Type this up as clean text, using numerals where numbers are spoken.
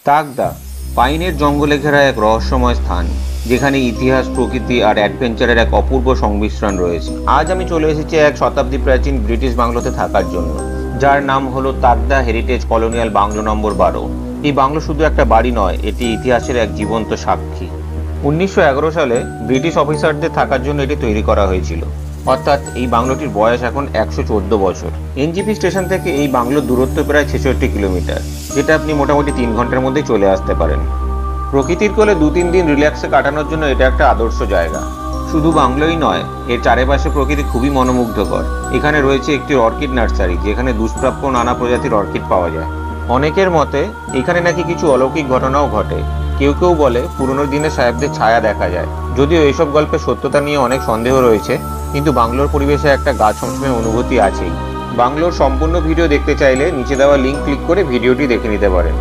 তাগদা পাইনের জঙ্গলে ঘেরা এক রহস্যময় স্থান, যেখানে ইতিহাস, প্রকৃতি আর অ্যাডভেঞ্চারের এক অপূর্ব সংমিশ্রণ রয়েছে। আজ আমি চলে এসেছি এক শতাব্দী প্রাচীন ব্রিটিশ বাংলোতে থাকার জন্য, যার নাম হলো তাগদা হেরিটেজ কলোনিয়াল বাংলো নম্বর 12। এই বাংলো শুধু একটা বাড়ি নয়, এটি ইতিহাসের এক জীবন্ত সাক্ষী। 1911 সালে ব্রিটিশ অফিসারদের থাকার জন্য এটি তৈরি করা হয়েছিল, অর্থাৎ এই বাংলোটির বয়স এখন 114 বছর। এনজিপি স্টেশন থেকে এই বাংলোর দূরত্ব প্রায় 66 কিলোমিটার, যেটা আপনি মোটামুটি 3 ঘন্টার মধ্যেই চলে আসতে পারেন। প্রকৃতির কোলে 2-3 দিন রিল্যাক্সে কাটানোর জন্য এটা একটা আদর্শ জায়গা। শুধু বাংলোই নয়, এর চারিপাশে প্রকৃতি খুবই মনোমুগ্ধকর। এখানে রয়েছে একটি অর্কিড নার্সারি, যেখানে দুষ্প্রাপ্য নানা প্রজাতির অর্কিড পাওয়া যায়। অনেকের মতে এখানে নাকি কিছু অলৌকিক ঘটনাও ঘটে। কেউ কেউ বলে পুরনো দিনের সাহেবদের ছায়া দেখা যায়। যদিও এইসব গল্পের সত্যতা নিয়ে অনেক সন্দেহ রয়েছে, কিন্তু বাংলোর পরিবেশে একটা গা ছমছমে অনুভূতি আছেই। বাংলোর সম্পূর্ণ ভিডিও দেখতে চাইলে নিচে দেওয়া লিঙ্ক ক্লিক করে ভিডিওটি দেখে নিতে পারেন।